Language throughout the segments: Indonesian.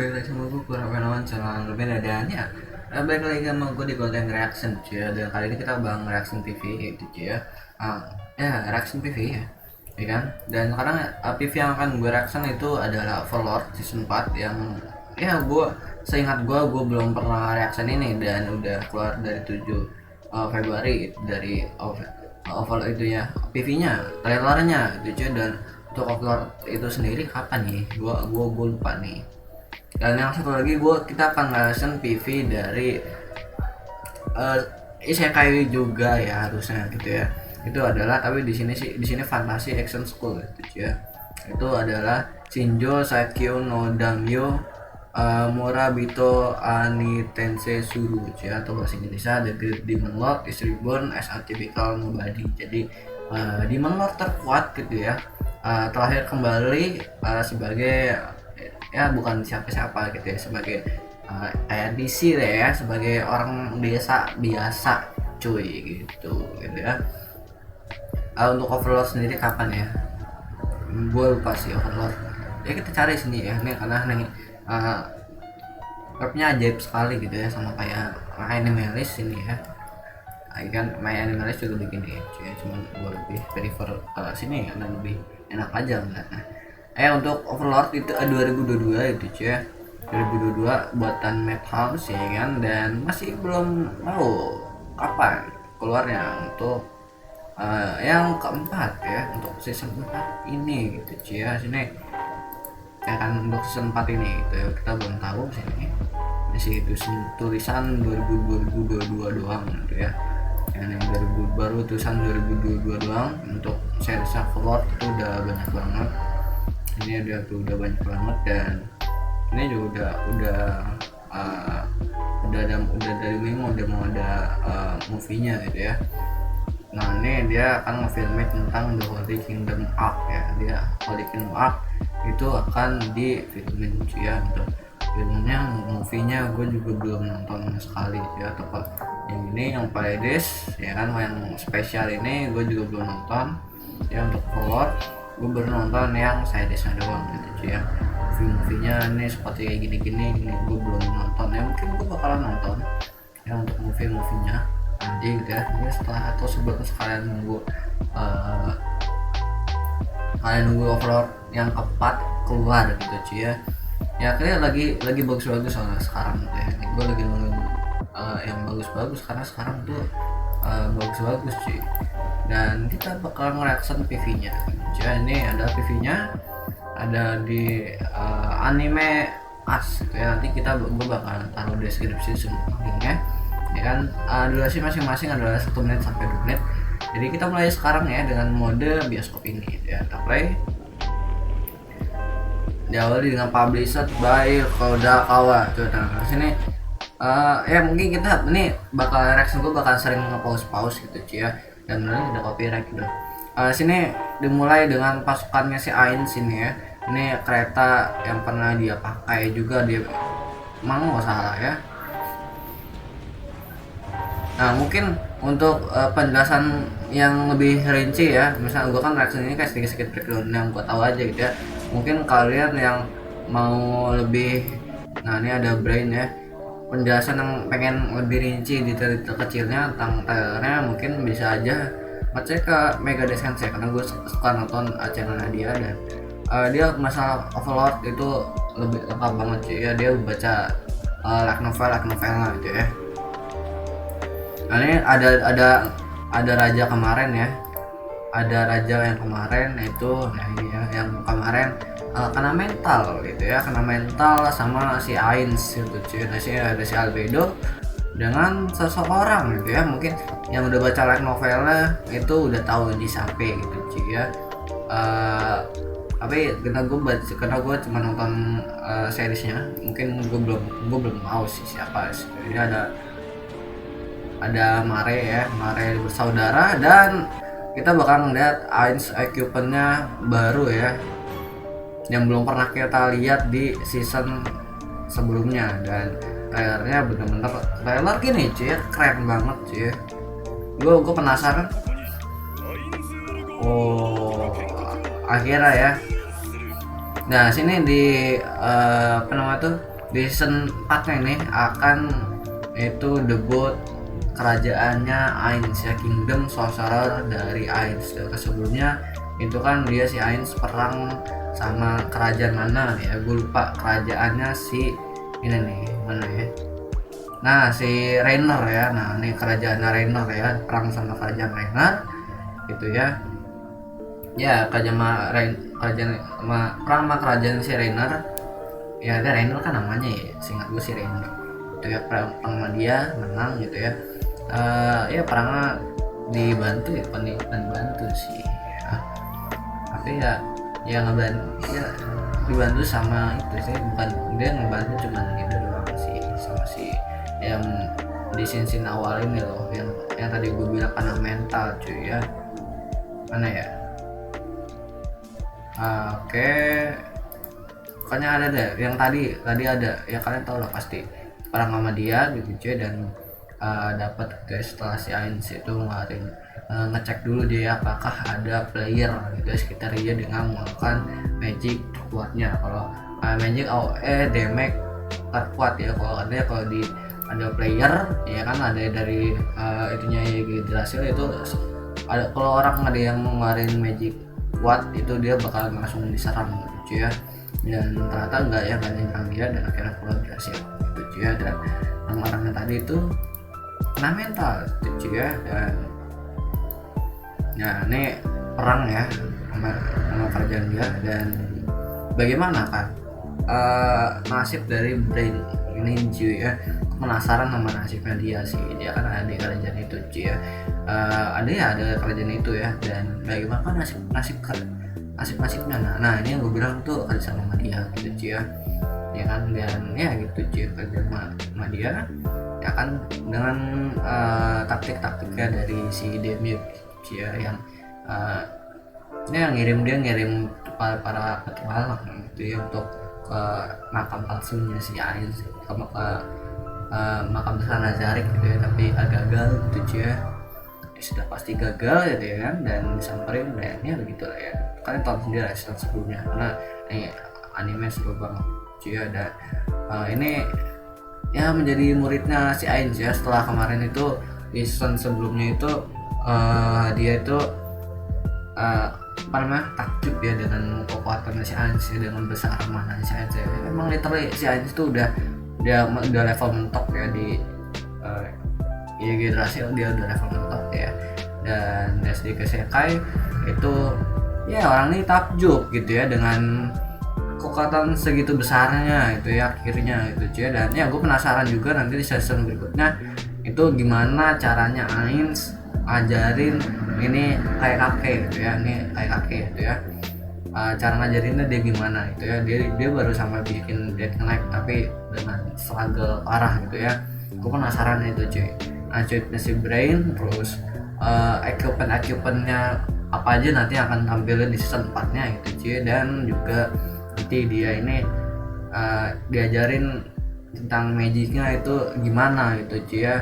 balik lagi sama gue kurang Gunawan channel lebih dan ya balik lagi sama gue di konten reaction cuy ya. Dan kali ini kita bang reaction TV gitu cuy ya. Ya reaction TV ya kan. Dan sekarang TV yang akan gue reaction itu adalah Overlord season 4 yang ya gue seingat gue belum pernah reaction ini dan udah keluar dari 7 Februari dari Overlord itu ya, PV-nya, trailernya gitu cuy. Dan untuk Overlord itu sendiri kapan nih? Gua lupa nih. Dan yang satu lagi kita akan ngerasain PV dari Isekai juga ya harusnya gitu ya. Itu adalah tapi di sini Fantasy Action School gitu ya. Itu adalah Shinjo Saikyo no Damyo Murabito Ani Tensei Suru ya, atau bahasa Indonesia The Great Demon Lord is reborn as a typical nobody. Jadi Demon Lord terkuat gitu ya, terakhir kembali sebagai ya bukan siapa-siapa gitu ya, sebagai kayak DC deh ya, sebagai orang biasa cuy gitu ya. Untuk Overlord sendiri kapan ya, gue lupa sih Overlord ya. Kita cari sini ya nih, karena nih webnya ajaib sekali gitu ya, sama kayak Animalist ini ya. Kan My Animalist juga bikin gitu ya, cuman gue lebih prefer sini karena lebih enak aja ngeliatnya. Untuk Overlord itu 2022 itu cuy, 2022 buatan Madhouse ya kan. Dan masih belum tahu kapan keluarnya untuk yang keempat ya, untuk season 4 ini gitu cuy ya. Sini ya kan, untuk season 4 ini gitu ya, kita belum tahu sini masih itu tulisan 2022 doang gitu ya. Yang 2000 baru tulisan 2022 doang. Untuk series Overlord itu udah banyak banget, ini udah banyak banget. Dan ini juga udah dari minggu udah mau ada movie-nya gitu ya. Nah ini dia akan ngefilmin tentang The Holy Kingdom Arc ya. Dia Holy Kingdom Arc itu akan difilmin ya. Untuk filmnya, movie-nya gue juga belum nonton sekali ya. Tepat yang ini, yang Paredes ya kan, yang spesial ini gue juga belum nonton ya. Untuk Overlord gue baru nonton yang seriesnya doang gitu ya. Movie-nya ini seperti kayak gini gue belum nonton ya. Mungkin gue bakalan nonton ya untuk movie-nya nanti gitu ya. Ini setelah atau sebelum kalian nunggu Overlord yang keempat keluar gitu cuy ya. Ya kayaknya lagi bagus-bagus soalnya sekarang gitu ya. Gue lagi nungguin yang bagus-bagus karena sekarang tuh bagus-bagus cuy. Dan kita bakal ngereaction PV-nya cuy. Ini ada PV-nya, ada di anime as gitu ya. Nanti gue bakal taruh deskripsi semua linknya ya kan. Durasi masing-masing adalah 1 menit sampai 2 menit. Jadi kita mulai sekarang ya dengan mode bioskop ini gitu ya. Kita play. Diawali dengan published by Kodakawa. Tuh, nah sini ya mungkin kita ini bakal reaction, gue bakal sering nge-pause gitu cuy ya. Dan ini udah copyright gitu. Sini dimulai dengan pasukannya si Ain sini ya. Ini kereta yang pernah dia pakai juga, dia mau nggak salah ya. Nah mungkin untuk penjelasan yang lebih rinci ya, misalnya gue kan reaction ini kayak sedikit background yang gue tahu aja gitu ya. Mungkin kalian yang mau lebih, nah ini ada Brain ya, penjelasan yang pengen lebih rinci detail-detail kecilnya tentang trailernya, mungkin bisa aja ngecek ke Mega Sensei karena gue suka nonton channelnya dia. Dan dia masalah Overlord itu lebih lengkap banget cuy ya. Dia baca like novelnya gitu ya. Nah ini ada raja kemarin ya, ada raja yang kemarin itu, nah ini ya yang kemarin kena mental gitu ya, kena mental sama si Ains gitu cuy. Nah sini ada si Albedo dengan seseorang gitu ya, mungkin yang udah baca like novelnya itu udah tahu di sampai gitu cuy ya. Tapi karena gue cuma nonton seriesnya, mungkin gue belum tahu sih siapa sih. Ini ada Mare ya, Mare bersaudara. Dan kita bakal ngeliat Ains equipmentnya baru ya, yang belum pernah kita lihat di season sebelumnya. Dan trailernya bener-bener trailer gini cuy, keren banget cuy. Gue penasaran. Oh akhirnya ya. Nah sini di apa namanya tuh, di season 4 ini akan itu debut kerajaannya Ainz ya, Kingdom Sorcerer dari Ainz. Sebelumnya itu kan dia si Ainz perang sama kerajaan mana ya, gue lupa kerajaannya si ini nih mana ya. Nah si Raynor ya, nah ini kerajaan Raynor ya, perang sama kerajaan Raynor gitu ya. Ya kerajaan perang sama kerajaan si Raynor ya, ada Raynor kan namanya ya, seingat gue si Raynor itu ya, perang sama dia menang gitu ya. Ya perangnya dibantu ya, dibantu sih ya. Tapi ya ngebantu ya, dibantu sama itu sih, bukan dia ngebantu cuman itu doang sih, sama si yang di scene awal ini loh, yang tadi gue bilang karena mental cuy ya. Mana ya, oke. Pokoknya ada deh yang tadi ada ya, kalian tau lah pasti perang sama dia gitu cuy. Dan dapat guys, setelah si Ainz itu ngeluarin ngecek dulu dia apakah ada player gitu sekitar dia dengan menggunakan magic kuatnya. Kalau magic AOE damage terkuat ya, kalau katanya kalau di ada player ya kan, ada dari itunya Yggdrasil itu ada, kalau orang ada yang ngeluarin magic kuat itu dia bakal langsung diserang gitu ya. Dan ternyata enggak ya, nggak nyerang dia dan akhirnya pulang berhasil gitu ya. Dan orang-orangnya tadi itu kena mental gitu ya. Dan ya ini perang ya sama kerjaan dia. Dan bagaimana kan nasib dari Brain ini cuy ya, penasaran sama nasibnya dia sih. Dia kan ada di kerajaan itu cuy ya, ada kerajaan itu ya. Dan bagaimana kan nasibnya. Nah ini yang gue bilang tuh ada sama dia gitu cuy ya kan. Dan ya gitu cuy, kerja sama dia ya kan, dengan taktik-taktiknya dari si Demir cuy ya, yang ini yang ngirim para petualang gitu ya untuk ke makam palsunya si Ainz, ke makam besar Nazarick gitu ya. Tapi gagal gitu cuy ya, sudah pasti gagal gitu ya kan. Dan disamperin dan ya begitu lah ya, kalian tahu sendiri season sebelumnya, karena ini anime seru banget cuy ya. Dan ini ya menjadi muridnya si Ainz ya. Setelah kemarin itu di season sebelumnya itu dia itu takjub ya dengan kekuatan si Ainz ya, dengan besar mana si Ainz ya. Emang literally si Ainz itu udah level mentok ya di Yggdrasil, dia udah level mentok ya. Dan dari Kesekai itu ya orang ini takjub gitu ya dengan kekuatan segitu besarnya itu ya akhirnya itu cuy. Dan ya gue penasaran juga nanti di season berikutnya itu gimana caranya Ainz ngajarin ini kayak kakek gitu ya, ini kayak kakek gitu ya. Cara ngajarinnya dia gimana gitu ya, dia baru sama bikin Death Knight tapi dengan struggle parah gitu ya. Gue penasaran itu cuy. Nah cuy, si Brain terus equipment-nya apa aja nanti akan tampilin di season 4 nya gitu cuy. Dan juga nanti dia ini diajarin tentang magicnya itu gimana gitu cuy ya.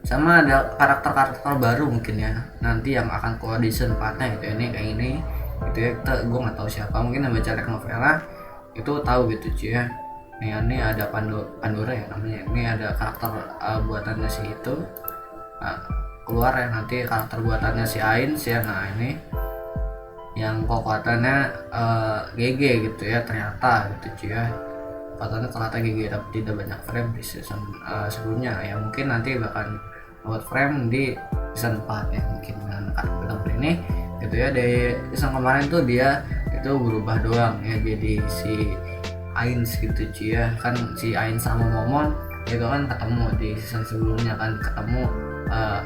Sama ada karakter baru mungkin ya nanti yang akan keluar di season 4 nya gitu. Ini kayak ini gitu ya, gue nggak tahu siapa, mungkin yang baca novela itu tahu gitu cuy ya. Ini ada Pandora ya namanya, ini ada karakter buatannya si itu keluar ya nanti, karakter buatannya si Ainz ya. Nah ini yang kekuatannya GG gitu ya ternyata gitu cuy ya. Kekuatannya ternyata GG tapi tidak banyak frame di season sebelumnya ya. Mungkin nanti bahkan buat frame di season 4 ya mungkin dengan karakter ini gitu ya. Dari season kemarin tuh dia itu berubah doang ya jadi si Ainz gitu cuy ya. Kan si Ainz sama Momon itu kan ketemu di season sebelumnya kan, ketemu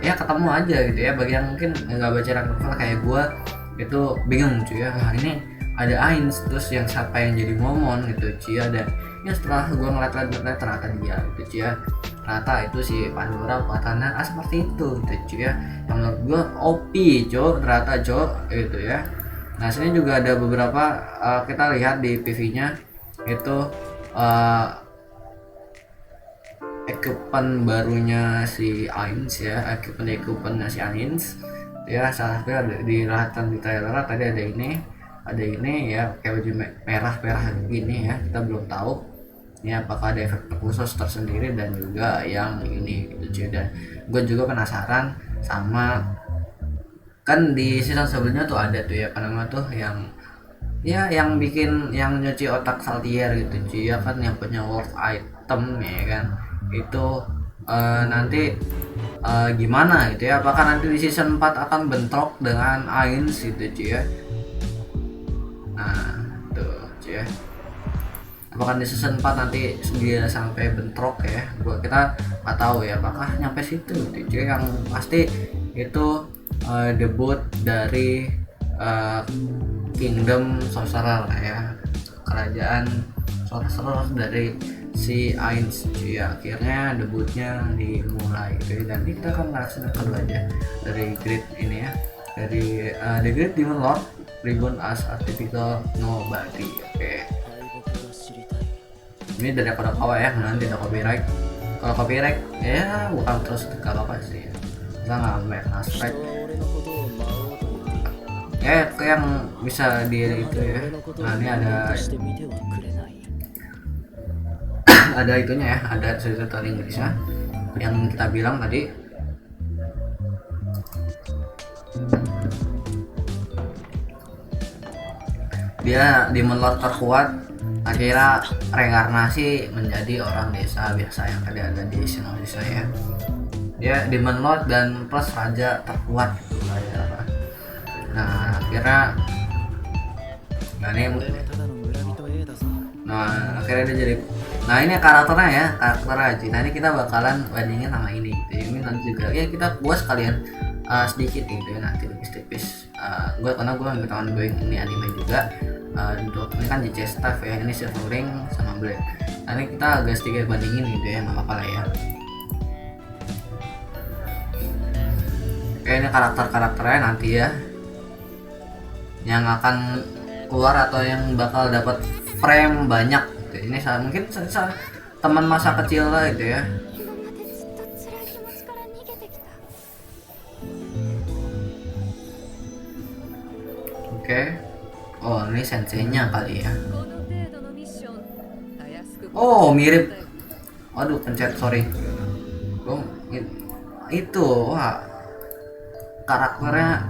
ketemu aja gitu ya. Bagi yang mungkin nggak baca novel kayak gue itu bingung cuy ya, ini ada Ainz terus yang siapa yang jadi Momon gitu cuy ya. Dan ya setelah gue ngeliat ternyata dia gitu cuy ya, ternyata itu si Pandora kekuatannya seperti itu gitu cuy ya. Yang menurut gue OP cuy ternyata cuy gitu ya. Nah sini juga ada beberapa kita lihat di PV nya itu equipment barunya si Ainz ya, equipmentnya si Ainz ya. Salah satu ada di di trailer tadi ada ini ya kayak baju merah gini ya, kita belum tahu ini apakah ada efek khusus tersendiri dan juga yang ini gitu cuy. Dan gue juga penasaran sama, kan di season sebelumnya tuh ada tuh ya apa nama tuh yang ya yang bikin yang nyuci otak Saltier gitu cuy ya kan, yang punya world item ya kan itu nanti gimana gitu ya, apakah nanti di season 4 akan bentrok dengan Ainz gitu cuy ya. Nah tuh cuy ya, apakah di season 4 nanti dia sampai bentrok ya, buat kita nggak tahu ya apakah nyampe situ gitu cuy. Yang pasti itu debut dari Kingdom Sorcerer ya, kerajaan sorcerer dari si Ainz cuy ya. Akhirnya debutnya dimulai gitu ya. Dan kita akan langsung kedua aja dari Great ini ya, dari The Great Demon Lord Reborn as a Typical Nobody. Oke, ini dari Kodokawa ya, nanti ada copyright. Kalau copyright ya bukan terus kalau apa sih, kita nggak make strike ya, kayak yang bisa di itu ya. Nah ini ada itunya ya, ada tutorial Inggrisnya yang kita bilang tadi. Dia Demon Lord terkuat, akhirnya reinkarnasi menjadi orang desa biasa yang tadi ada di sinopsisnya ya. Dia Demon Lord dan plus raja terkuat gitu lah ya. Nah akhirnya akhirnya dia jadi, nah ini karakternya ya, karakter Haji. Nah ini kita bakalan bandingin sama ini gitu. Ini nanti juga ya kita buat sekalian sedikit gitu ya, nanti tipis-tipis. Karena gue nonton ini anime juga. Untuk ini kan JC Staff ya, ini Silver Ring sama Black. Nah ini kita agak sedikit bandingin gitu ya, nggak apa-apa lah ya. Oke, ini karakter-karakternya nanti ya, yang akan keluar atau yang bakal dapat frame banyak gitu. Ini mungkin teman masa kecil lah gitu ya. Oke. Oh ini senseinya kali ya. Oh mirip. Waduh pencet sorry. Oh, itu wah karakternya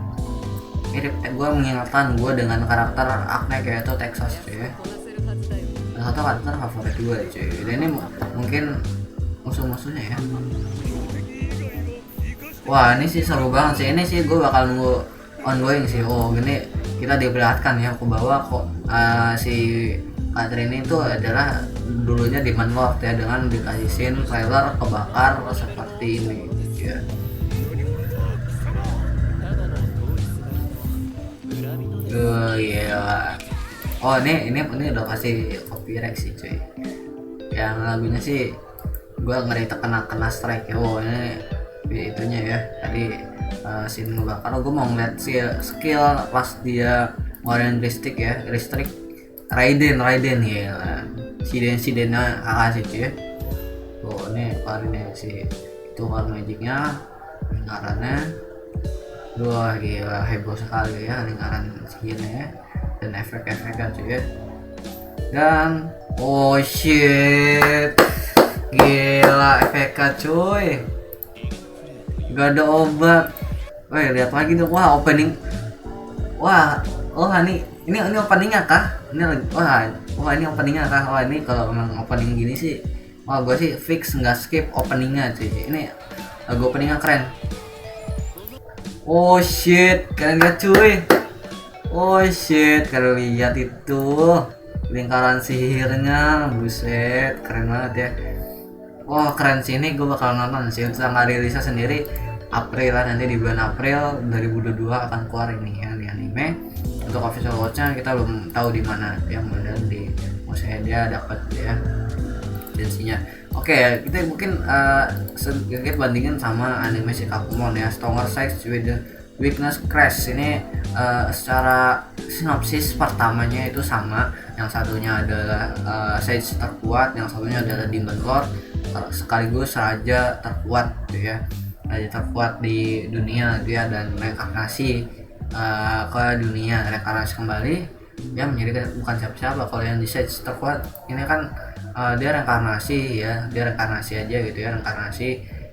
mirip. Gue mengingatkan gue dengan karakter Akne kayak itu Texas ya. Satu karakter favorit gue cuy. Dan ini mungkin musuh-musuhnya ya. Wah ini sih seru banget sih. Ini sih gue bakal nunggu ongoing sih. Oh gini kita diperlihatkan ya ke bawah kok si Catherine itu adalah dulunya Demon Lord ya, dengan dikasih scene trailer kebakar seperti ini gitu ya. Iya. Oh ini udah kasih copyright sih cuy. Yang lagunya sih gue ngeri kena strike ya. Oh ini itunya ya tadi scene ngebakar. Gue mau ngeliat skill pas dia ngeluarin listrik Raiden ya. Sidennya kakak sih cuy. Oh ini keluarin si itu keluar magicnya, lingkarannya. Wah gila heboh sekali ya lingkaran segini ya, dan efek-efeknya cuy ya. Dan oh shit gila efeknya cuy, gak ada obat. Wah lihat lagi tuh, wah opening, wah oh ini openingnya kah? Wah ini openingnya kah? Wah ini kalau memang opening gini sih, wah gue sih fix nggak skip openingnya cuy. Ini lagu openingnya keren. Oh shit, kalian lihat cuy. Oh shit, kalian lihat itu lingkaran sihirnya, buset, keren banget ya. Wah keren sih, ini gue bakal nonton sih. Tanggal rilisnya sendiri April lah, nanti di bulan April 2022 akan keluar ini ya di anime. Untuk official watch-nya kita belum tahu di mana, yang benar di maksudnya dia dapat ya lisensinya. Oke, kita mungkin sedikit bandingin sama anime si Kakumon ya, Stronger Sides with the Weakness Crash. Ini secara sinopsis pertamanya itu sama, yang satunya adalah Sage terkuat, yang satunya adalah Demon Lord sekaligus raja terkuat gitu ya, raja terkuat di dunia dia, dan reinkarnasi ke dunia, reinkarnasi kembali ya menjadi bukan siapa-siapa. Kalau yang di Sage terkuat ini kan dia reinkarnasi ya, dia reinkarnasi aja gitu ya, reinkarnasi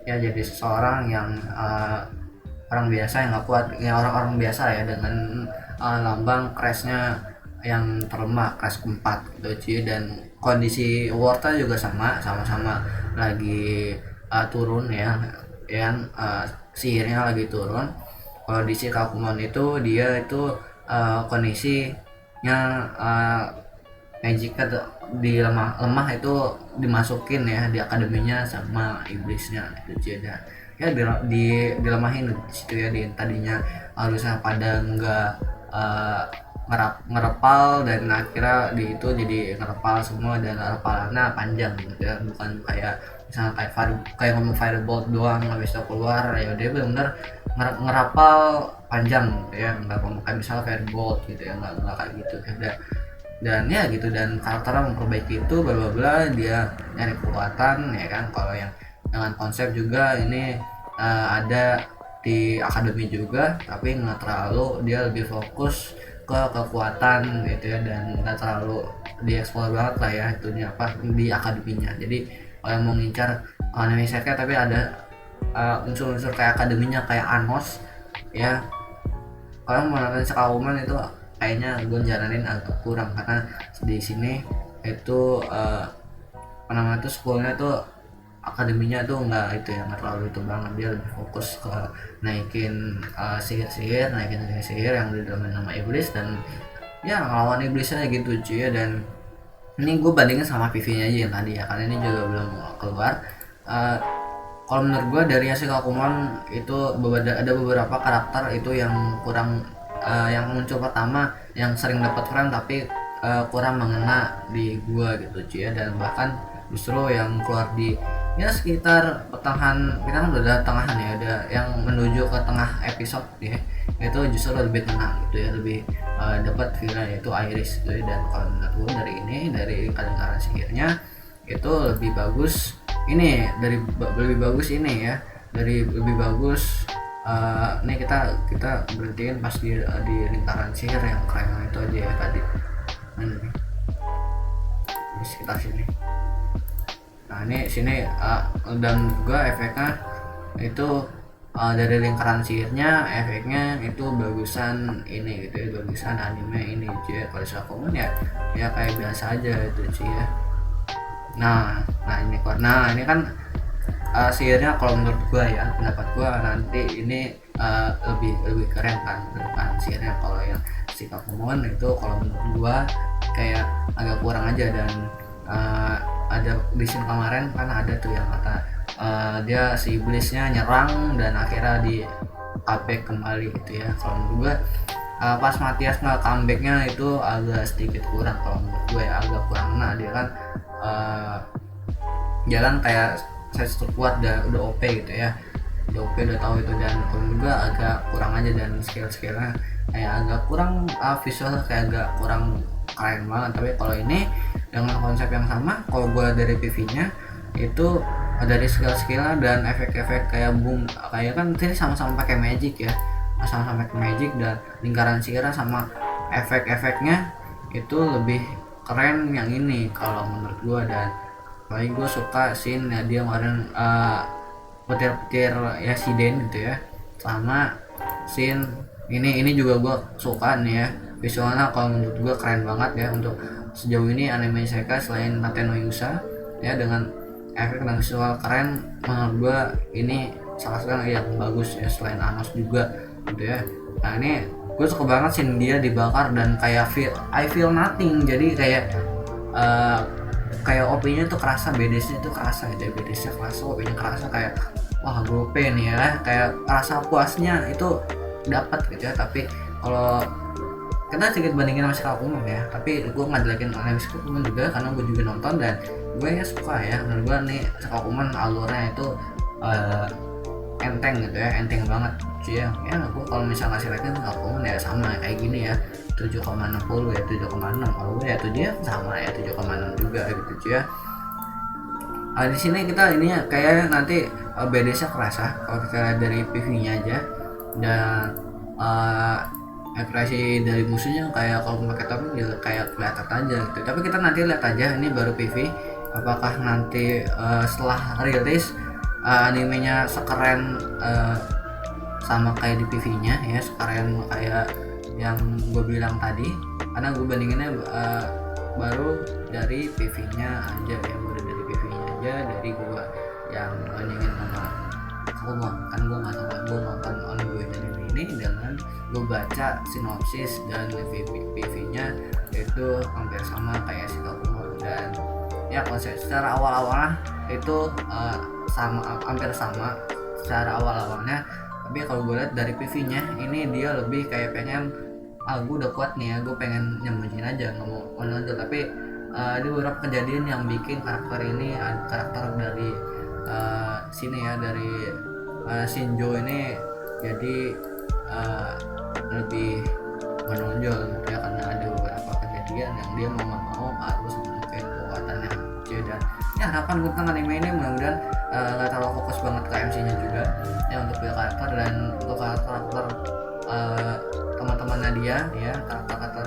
ya jadi seseorang yang orang biasa yang nggak kuat ya, orang-orang biasa ya, dengan lambang crashnya yang terlemah, crash keempat gitu cuy. Dan kondisi Warta juga sama-sama lagi turun ya, yang sihirnya lagi turun. Kalau di si Kakumon itu dia itu kondisinya Magicka di lemah itu dimasukin ya di akademinya sama iblisnya itu jadi ya dilemahin di situ ya. Di tadinya harusnya pada nggak ngerepal, dan akhirnya di itu jadi ngerepal semua, dan repalannya panjang gitu ya, bukan kayak misalnya kayak ngomong firebolt doang habis itu keluar ya dia benar-benar ngerapal panjang gitu ya, nggak ngomong kayak misalnya firebolt gitu ya, nggak kayak gitu ya. Dan ya gitu, dan karakternya memperbaiki itu bla bla bla, dia nyari kekuatan ya kan. Kalau yang dengan konsep juga ini ada di akademi juga, tapi nggak terlalu, dia lebih fokus ke kekuatan gitu ya, dan nggak terlalu dieksplor banget lah ya itunya apa di akademinya. Jadi kalau yang mau ngincar anime isekai tapi ada unsur-unsur kayak akademinya kayak Anos ya, kalau mau nonton Sekauman itu kayaknya gue jalanin agak kurang, karena di sini itu apa namanya tuh schoolnya tuh akademinya tuh nggak itu ya, nggak terlalu itu banget. Dia lebih fokus ke naikin sihir-sihir, naikin sihir yang di dalam nama iblis, dan ya ngelawan iblisnya gitu cuy ya. Dan ini gue bandingin sama PV-nya aja yang tadi ya, karena ini juga belum keluar. Kalau menurut gue dari Asikakumon itu ada beberapa karakter itu yang kurang, yang muncul pertama yang sering dapat frame tapi kurang mengena di gua gitu cuy ya. Dan bahkan justru yang keluar di ya sekitar pertengahan, kita kan udah tengahan ya, udah yang menuju ke tengah episode ya, itu justru lebih tenang gitu ya, lebih dapat feelnya yaitu Iris gitu ya. Dan kalau menurut gua dari ini, dari kadang-kadang sihirnya itu lebih bagus ini, lebih bagus ini ya, dari lebih bagus. Nih kita berhentiin pas di lingkaran sihir yang keren itu aja ya tadi. Di sekitar sini. Nah ini sini dan juga efeknya itu dari lingkaran sihirnya, efeknya itu bagusan ini gitu ya, bagusan anime ini cuy ya. Kalau Shakuman ya kayak biasa aja itu cuy ya. Nah ini kan sihirnya kalau menurut gua ya, pendapat gua nanti ini lebih keren kan depan sihirnya. Kalau yang si Kakumon itu kalau menurut gua kayak agak kurang aja. Dan ada di scene kemarin kan ada tuh yang kata dia si iblisnya nyerang dan akhirnya di comeback kembali gitu ya. Kalau menurut gua pas Matias nggak comebacknya itu agak sedikit kurang kalau menurut gue ya, agak kurang. Nah dia kan jalan kayak saya terkuat udah OP gitu ya, udah OP udah tahu itu. Dan kalau juga agak kurang aja, dan skill-skillnya kayak agak kurang, visual kayak agak kurang keren banget. Tapi kalau ini dengan konsep yang sama, kalau gua dari PV-nya itu dari skill-skillnya dan efek-efek kayak boom, kayak kan ini sama-sama pakai magic ya, sama-sama pakai magic, dan lingkaran sihirnya sama efek-efeknya itu lebih keren yang ini kalau menurut gua. Dan paling gue suka scene ya dia kemarin petir-petir ya si Den gitu ya, sama scene ini juga gue suka nih ya, visualnya kalau menurut gue keren banget ya untuk sejauh ini anime isekai selain Naten no Yusa ya, dengan efek dan visual keren. Menurut gue ini salah satu yang bagus ya, selain Anos juga gitu ya. Nah ini gue suka banget scene dia dibakar dan kayak I feel nothing, jadi kayak OP-nya tuh kerasa, BDS-nya tuh kerasa gitu ya, BDS-nya kerasa, OP-nya kerasa, kayak wah gue OP nih ya, kayak rasa puasnya itu dapat gitu ya. Tapi kalau kita sedikit bandingin sama Skakumon ya, tapi gue ngajelakin anime Skakumon juga karena gue juga nonton dan gue ya suka ya. Menurut gue nih Skakumon alurnya itu enteng gitu ya, enteng banget cuy ya. Gue kalau misalnya ngasih rating Skakumon ya sama kayak gini ya, 7,60 ya, 7,6. Kalau gue ya 7 ya sama ya, 7,6 juga gitu cuy ya. Di sini kita ini kayak nanti BDS-nya kerasa kalau kita lihat dari PV-nya aja, dan ekspresi dari musuhnya kayak kalau pakai topeng juga kayak kelihatan aja gitu. Tapi kita nanti lihat aja, ini baru PV apakah nanti setelah rilis animenya sekeren sama kayak di PV-nya ya, sekeren kayak yang gue bilang tadi, karena gue bandinginnya baru dari PV-nya aja ya, baru dari PV-nya aja, dari gue yang bandingin sama aku kan gue nggak tahu, gue nonton ongoing anime ini dengan gue baca sinopsis dan PV-nya itu hampir sama kayak si Kakumon, dan ya konsep secara awal-awalnya itu hampir sama secara awal-awalnya, tapi kalau gue lihat dari PV-nya ini dia lebih kayak pengen gue udah kuat nih ya, gue pengen nyembunyiin aja nggak mau lanjut, tapi ada beberapa kejadian yang bikin karakter ini, karakter dari sini ya, dari Shinjo ini jadi lebih menonjol gitu ya, karena ada beberapa kejadian yang dia mau harus menunjukkan kekuatannya gitu. Dan ya harapan gue tentang anime ini mudah-mudahan nggak terlalu fokus banget ke MC-nya juga ya, untuk karakter dan untuk karakter teman-temannya dia ya, karakter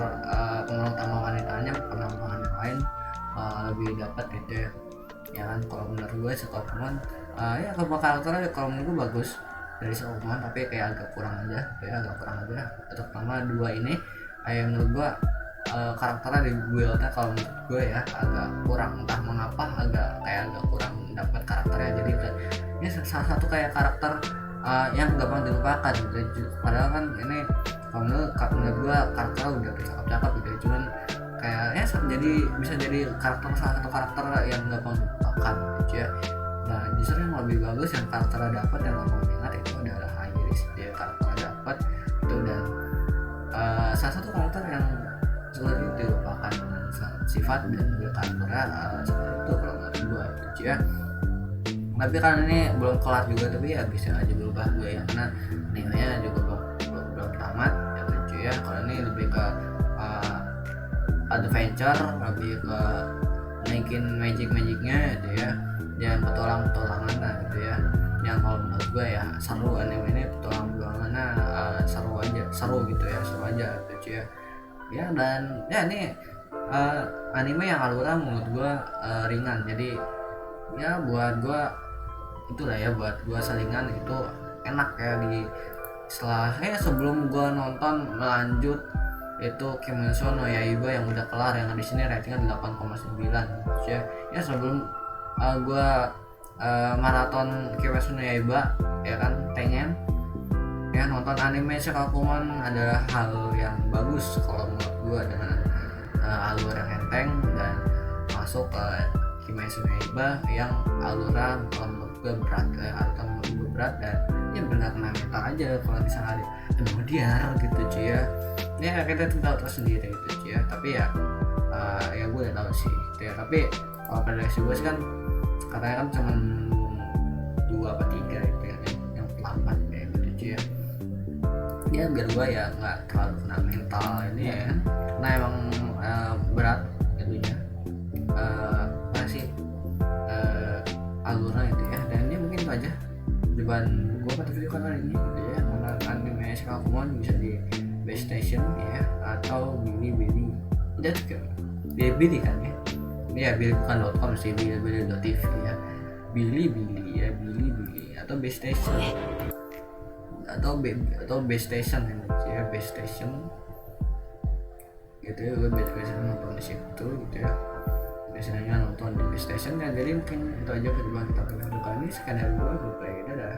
pemeran utama wanitanya, pemeran yang lain lebih dapat gitu ya kan. Kalau menurut gue Sekokmon ya kalau karakternya kalau menurut gue bagus dari Sekokmon, tapi kayak agak kurang aja ya, terutama dua ini kayak menurut gue karakternya di build-nya kalau menurut gue ya agak kurang, entah mengapa agak kurang dapat karakternya, jadi ini salah satu kayak karakter yang gampang dilupakan gitu. Padahal kan ini kalau menurut gue karakternya udah cakep-cakep gitu, cuman kayak ya jadi bisa jadi salah satu karakter yang gampang dilupakan gitu ya. Nah justru yang lebih bagus yang karakternya dapat dan gampang diingat itu adalah Iris, dia karakternya dapat itu, dan salah satu karakter yang sulit dilupakan dengan sifat dan juga karakternya seperti itu kalau menurut gue gitu ya. Tapi kan ini belum kelar juga, tapi ya bisa aja berubah juga ya, karena animenya juga belum tamat ya lucu ya. Kalau ini lebih ke adventure, lebih ke naikin magicnya gitu ya, dan petualangan lah gitu ya, yang kalau menurut gue ya seru. Anime ini petualangannya seru gitu ya, seru aja lucu ya. Dan ya ini anime yang alurnya menurut gue ringan, jadi ya buat gue itulah ya, buat gue selingan itu enak ya. Di sebelum gue nonton lanjut itu Kimetsu no Yaiba yang udah kelar, yang di sini ratingnya 8,9 ya sebelum gue maraton Kimetsu no Yaiba ya kan, pengen ya nonton anime Shikakumon adalah hal yang bagus kalau menurut gue, dengan alur yang enteng dan masuk ke Kimetsu no Yaiba yang aluran menurut gue berat dan ya benar kena mental aja kalau misalnya ada kemudian gitu cuy ya kita tahu terus sendiri gitu cuy ya. Tapi ya ya gue udah tahu sih gitu ya, tapi kalau prediksi gue sih kan katanya kan cuma 2 apa 3 gitu ya, yang terlambat kayak gitu cuy ya biar gue ya nggak terlalu kena mental ini ya, nah emang berat itunya masih alurnya itu ya. Dan dia mungkin itu aja jawaban gue pada video kali ini gitu ya, karena anime Shikakumon bisa di base station ya atau Bilibili, udah juga Bilibili kan ya Bilibili bukan .com sih, Bilibili.tv ya, Bilibili ya, Bilibili atau base station atau base station ya, base station gitu ya. Gue biasanya nonton di situ gitu ya, biasanya nonton di base station ya. Jadi mungkin itu aja perjuangan kita kali ini. Sekian dari gue, dadah.